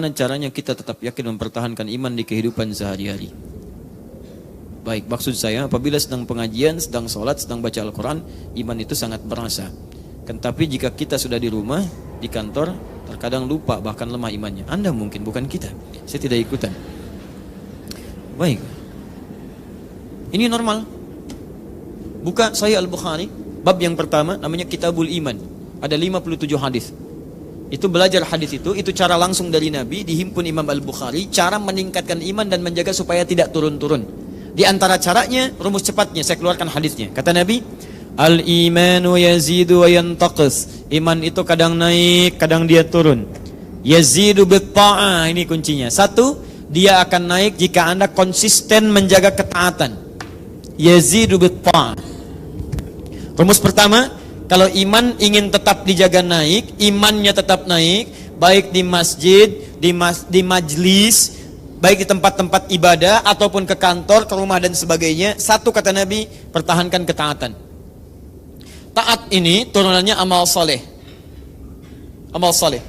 Bagaimana caranya kita tetap yakin mempertahankan iman di kehidupan sehari-hari? Baik, maksud saya apabila sedang pengajian, sedang sholat, sedang baca Al-Quran, iman itu sangat berasa. Tapi jika kita sudah di rumah, di kantor, terkadang lupa, bahkan lemah imannya. Anda mungkin, bukan kita. Saya tidak ikutan. Baik. Ini normal. Buka Sahih Al-Bukhari, bab yang pertama, namanya Kitabul Iman. Ada 57 hadis. Itu belajar hadis itu cara langsung dari Nabi, dihimpun Imam Al-Bukhari, cara meningkatkan iman dan menjaga supaya tidak turun-turun. Di antara caranya, rumus cepatnya, saya keluarkan hadisnya. Kata Nabi, Al-imanu yazidu wa yantaqis. Iman itu kadang naik, kadang dia turun. Yazidu bitta'ah, ini kuncinya. Satu, dia akan naik jika Anda konsisten menjaga ketaatan. Yazidu bitta'ah. Rumus pertama, kalau iman ingin tetap dijaga naik, imannya tetap naik, baik di masjid, di majlis, baik di tempat-tempat ibadah, ataupun ke kantor, ke rumah dan sebagainya. Satu, kata Nabi, pertahankan ketaatan. Taat ini turunannya amal soleh. Amal soleh.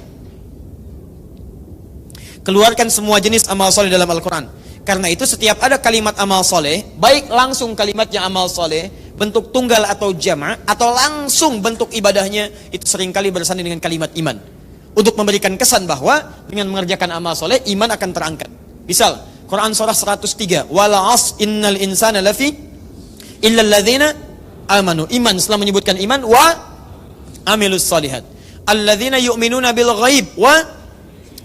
Keluarkan semua jenis amal soleh dalam Al-Quran. Karena itu setiap ada kalimat amal soleh, baik langsung kalimatnya amal soleh, bentuk tunggal atau jama', atau langsung bentuk ibadahnya, itu seringkali bersanding dengan kalimat iman. Untuk memberikan kesan bahwa dengan mengerjakan amal soleh, iman akan terangkat. Misal, Quran surah 103, wala as innal insana lafi illal ladzina amanu. Iman setelah menyebutkan iman, wa amilus salihat. Alladzina yu'minuna bil ghaib wa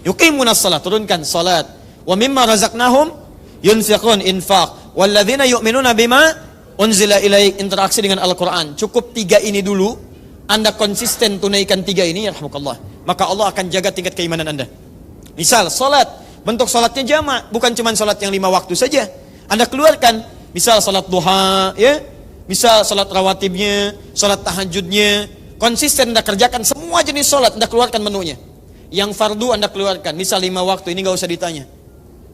yuqimunas salat. Turunkan salat. Wa mimma razaqnahum yunfiqun, infaq. Walladzina yu'minuna bima unzila ilaik, interaksi dengan Al-Quran. Cukup 3 ini dulu. Anda konsisten tunaikan 3 ini, yarhamukallah, maka Allah akan jaga tingkat keimanan Anda. Misal salat, bentuk salatnya jama', bukan cuma salat yang 5 waktu saja. Anda keluarkan, misal salat duha, ya, misal salat rawatibnya, salat tahajudnya. Konsisten Anda kerjakan semua jenis salat, Anda keluarkan menunya. Yang fardu Anda keluarkan, misal 5 waktu, ini gak usah ditanya.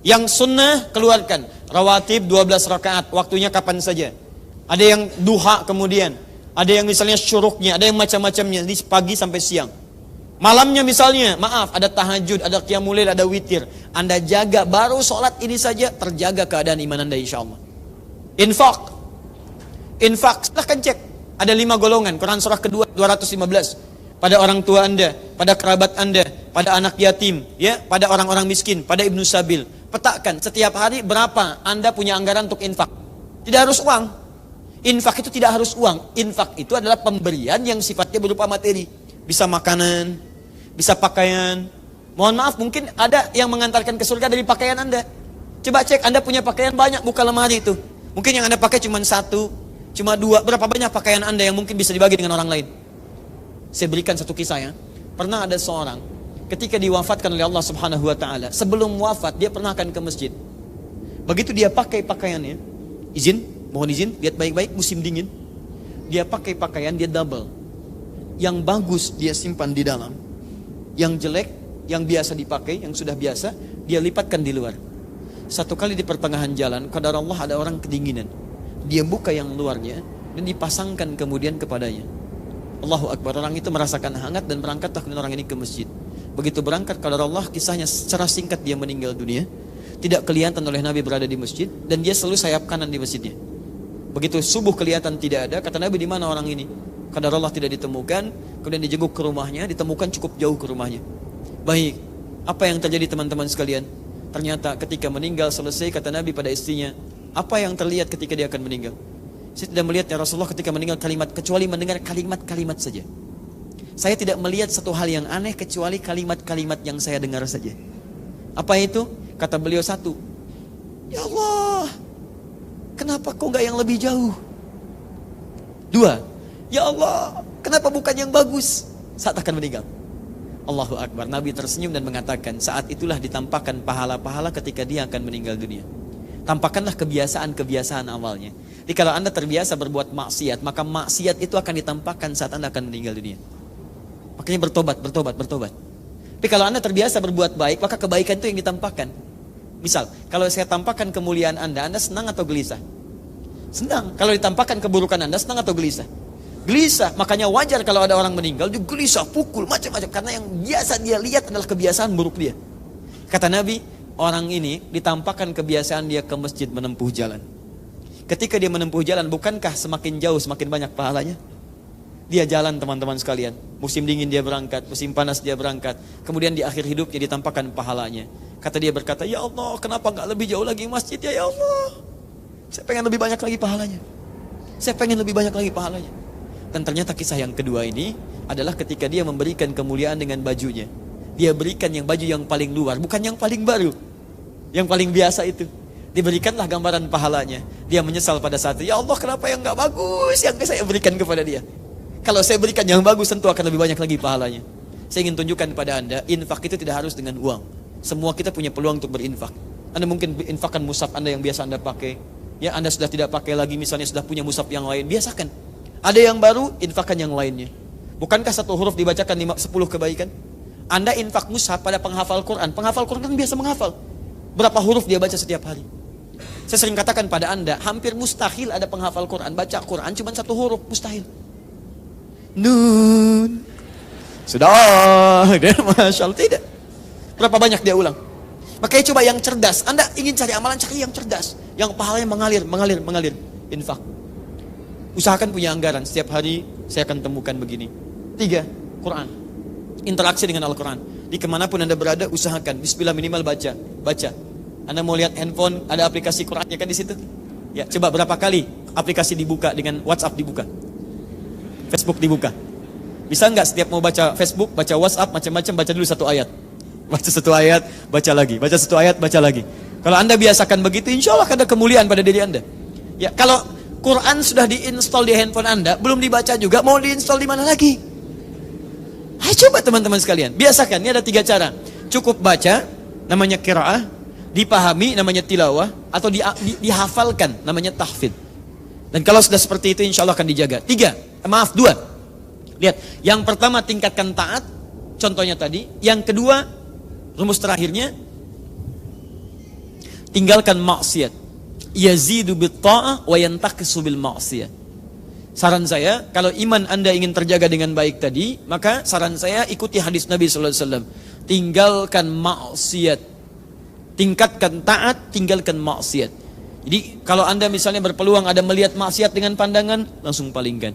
Yang sunnah keluarkan, rawatib 12 rakaat, waktunya kapan saja. Ada yang duha kemudian, ada yang misalnya syuruknya, ada yang macam-macamnya, di pagi sampai siang. Malamnya misalnya, maaf, ada tahajud, ada qiyamul lail, ada witir. Anda jaga, baru sholat ini saja terjaga keadaan iman Anda insyaallah. Infak, silahkan cek. Ada 5 golongan, Quran surah kedua 215. Pada orang tua Anda, pada kerabat Anda, pada anak yatim, ya, pada orang-orang miskin, pada ibnu sabil. Petakan setiap hari berapa Anda punya anggaran untuk infak. Tidak harus uang. Infak itu tidak harus uang. Infak itu adalah pemberian yang sifatnya berupa materi. Bisa makanan, bisa pakaian. Mohon maaf, mungkin ada yang mengantarkan ke surga dari pakaian Anda. Coba cek, Anda punya pakaian banyak, buka lemari itu. Mungkin yang Anda pakai cuma 1, cuma 2. Berapa banyak pakaian Anda yang mungkin bisa dibagi dengan orang lain? Saya berikan satu kisah ya. Pernah ada seorang, ketika diwafatkan oleh Allah Subhanahu wa ta'ala, sebelum wafat dia pernah akan ke masjid. Begitu dia pakai pakaiannya, mohon izin, lihat baik-baik, musim dingin. Dia pakai pakaian, dia double. Yang bagus dia simpan di dalam, yang jelek, yang biasa dipakai, yang sudah biasa, dia lipatkan di luar. Satu kali di pertengahan jalan, qadarullah ada orang kedinginan. Dia buka yang luarnya dan dipasangkan kemudian kepadanya. Allahu Akbar, orang itu merasakan hangat dan berangkatlah kemudian orang ini ke masjid. Begitu berangkat, qadarullah, kisahnya secara singkat dia meninggal dunia. Tidak kelihatan oleh Nabi berada di masjid, dan dia selalu sayap kanan di masjidnya. Begitu subuh kelihatan tidak ada, kata Nabi, di mana orang ini? Qadarullah tidak ditemukan, kemudian dijenguk ke rumahnya, ditemukan cukup jauh ke rumahnya. Baik, apa yang terjadi teman-teman sekalian? Ternyata ketika meninggal selesai, kata Nabi pada istrinya, apa yang terlihat ketika dia akan meninggal? Saya tidak melihat ya Rasulullah ketika meninggal kalimat, kecuali mendengar kalimat-kalimat saja. Saya tidak melihat satu hal yang aneh kecuali kalimat-kalimat yang saya dengar saja. Apa itu? Kata beliau, 1, ya Allah, kenapa kok gak yang lebih jauh? 2, ya Allah, kenapa bukan yang bagus? Saat akan meninggal. Allahu Akbar. Nabi tersenyum dan mengatakan, saat itulah ditampakkan pahala-pahala ketika dia akan meninggal dunia. Tampakkanlah kebiasaan-kebiasaan awalnya. Jadi kalau Anda terbiasa berbuat maksiat, maka maksiat itu akan ditampakkan saat Anda akan meninggal dunia. Makanya bertobat. Tapi kalau Anda terbiasa berbuat baik, maka kebaikan itu yang ditampakkan. Misal, kalau saya tampakkan kemuliaan Anda senang atau gelisah? Senang. Kalau ditampakkan keburukan Anda, senang atau gelisah? Gelisah. Makanya wajar kalau ada orang meninggal, dia gelisah, pukul, macam-macam. Karena yang biasa dia lihat adalah kebiasaan buruk dia. Kata Nabi, orang ini ditampakkan kebiasaan dia ke masjid menempuh jalan. Ketika dia menempuh jalan, bukankah semakin jauh semakin banyak pahalanya? Dia jalan teman-teman sekalian. Musim dingin dia berangkat, musim panas dia berangkat. Kemudian di akhir hidupnya ditampakkan pahalanya. Kata dia berkata, ya Allah, kenapa gak lebih jauh lagi masjid ya Allah? Saya pengen lebih banyak lagi pahalanya. Saya pengen lebih banyak lagi pahalanya. Dan ternyata kisah yang kedua ini adalah ketika dia memberikan kemuliaan dengan bajunya. Dia berikan yang baju yang paling luar, bukan yang paling baru. Yang paling biasa itu. Diberikanlah gambaran pahalanya. Dia menyesal pada saat itu, ya Allah, kenapa yang gak bagus yang saya berikan kepada dia? Kalau saya berikan yang bagus, tentu akan lebih banyak lagi pahalanya. Saya ingin tunjukkan kepada Anda, infak itu tidak harus dengan uang. Semua kita punya peluang untuk berinfak. Anda mungkin infakkan mushaf Anda yang biasa Anda pakai. Ya, Anda sudah tidak pakai lagi, misalnya sudah punya mushaf yang lain, biasakan. Ada yang baru, infakkan yang lainnya. Bukankah satu huruf dibacakan 10 kebaikan? Anda infak mushaf pada penghafal Quran. Penghafal Quran kan biasa menghafal. Berapa huruf dia baca setiap hari? Saya sering katakan pada Anda, hampir mustahil ada penghafal Quran baca Quran cuma 1 huruf, mustahil. Nun. Sudah, Masya Allah, tidak. Berapa banyak dia ulang? Makanya coba yang cerdas. Anda ingin cari amalan, cari yang cerdas, yang pahalanya mengalir. Infak. Usahakan punya anggaran. Setiap hari saya akan temukan begini. 3, Quran. Interaksi dengan Al-Quran. Di kemanapun Anda berada, usahakan. Bismillah, minimal baca. Anda mau lihat handphone, ada aplikasi Qurannya kan di situ? Ya, coba berapa kali aplikasi dibuka dengan WhatsApp dibuka? Facebook dibuka. Bisa nggak setiap mau baca Facebook, baca WhatsApp, macam-macam, baca dulu 1 ayat. Baca 1 ayat, baca lagi. Baca 1 ayat, baca lagi. Kalau Anda biasakan begitu, insya Allah ada kemuliaan pada diri Anda. Ya, kalau Quran sudah diinstal di handphone Anda, belum dibaca juga, mau diinstal di mana lagi? Ayo coba teman-teman sekalian, biasakan. Ini ada 3 cara. Cukup baca, namanya qiraah, dipahami, namanya tilawah, atau dihafalkan, namanya tahfidz. Dan kalau sudah seperti itu, insya Allah akan dijaga. 2. Lihat, yang pertama tingkatkan taat, contohnya tadi. Yang kedua, rumus terakhirnya, tinggalkan maksiat. Yazidu bit ta'ah wa yantaqisu bil maksiyah. Saran saya, kalau iman Anda ingin terjaga dengan baik tadi, maka saran saya ikuti hadis Nabi sallallahu alaihi wasallam. Tinggalkan maksiat. Tingkatkan taat, tinggalkan maksiat. Jadi kalau Anda misalnya berpeluang ada melihat maksiat dengan pandangan, langsung palingkan.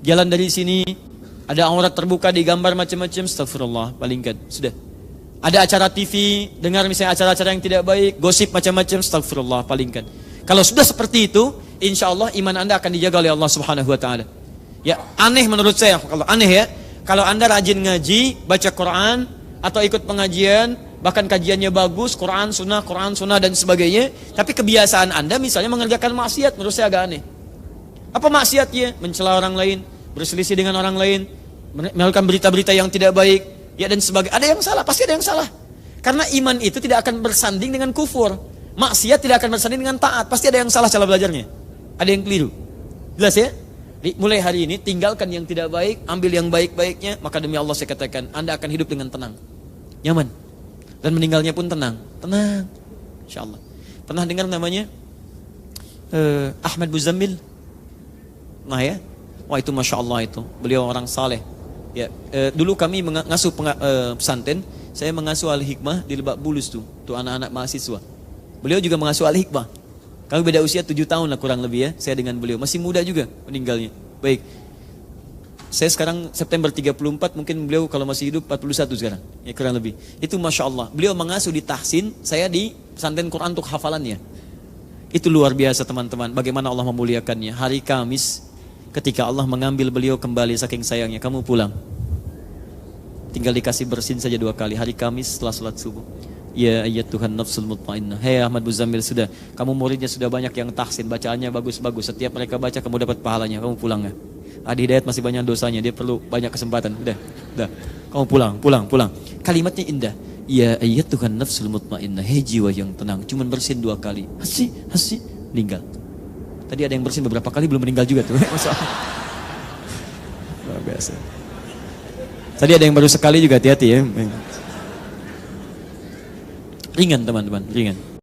Jalan dari sini, ada aurat terbuka digambar macam-macam, astagfirullah, palingkan. Sudah. Ada acara TV, dengar misalnya acara-acara yang tidak baik, gosip macam-macam, astagfirullah, palingkan. Kalau sudah seperti itu, insya Allah iman Anda akan dijaga oleh Allah Subhanahu Wa Taala. Ya, aneh menurut saya, kalau aneh ya, kalau Anda rajin ngaji, baca Quran atau ikut pengajian, bahkan kajiannya bagus, Quran Sunnah dan sebagainya, tapi kebiasaan Anda misalnya mengerjakan maksiat, menurut saya agak aneh. Apa maksiatnya? Mencela orang lain, berselisih dengan orang lain, melakukan berita-berita yang tidak baik, ya dan sebagainya. Ada yang salah, pasti ada yang salah. Karena iman itu tidak akan bersanding dengan kufur. Maksiat tidak akan bersanding dengan taat. Pasti ada yang salah cara belajarnya. Ada yang keliru. Jelas ya? Mulai hari ini tinggalkan yang tidak baik, ambil yang baik-baiknya, maka demi Allah saya katakan Anda akan hidup dengan tenang, nyaman, dan meninggalnya pun tenang, insyaallah. Pernah dengar namanya Ahmad Muzammil? Nah ya, wah itu masya Allah itu, beliau orang saleh. Ya, dulu kami mengasuh pesantren, saya mengasuh Al-Hikmah di Lebak Bulus tuh anak-anak mahasiswa. Beliau juga mengasuh Al-Hikmah. Kami beda usia 7 tahun lah kurang lebih ya, saya dengan beliau. Masih muda juga meninggalnya. Baik. Saya sekarang September 34, mungkin beliau kalau masih hidup 41 sekarang. Ya kurang lebih. Itu Masya Allah. Beliau mengasuh di Tahsin, saya di pesantren Quran untuk hafalannya. Itu luar biasa teman-teman. Bagaimana Allah memuliakannya. Hari Kamis, ketika Allah mengambil beliau kembali saking sayangnya, kamu pulang. Tinggal dikasih bersin saja 2 kali. Hari Kamis setelah sholat subuh. Ya ayat Tuhan nafsul mutmainnah. Hei Ahmad Muzammil, sudah. Kamu muridnya sudah banyak yang tahsin, bacaannya bagus-bagus. Setiap mereka baca kamu dapat pahalanya. Kamu pulang ya. Adi Hidayat masih banyak dosanya, dia perlu banyak kesempatan. Udah. Kamu pulang. Kalimatnya indah. Ya ayat Tuhan nafsul mutmainnah. Hei jiwa yang tenang. Cuman bersin 2 kali. Hasi, meninggal. Tadi ada yang bersin beberapa kali belum meninggal juga tuh. Luar biasa. Tadi ada yang baru sekali juga, hati-hati ya. Ringan teman-teman, ringan.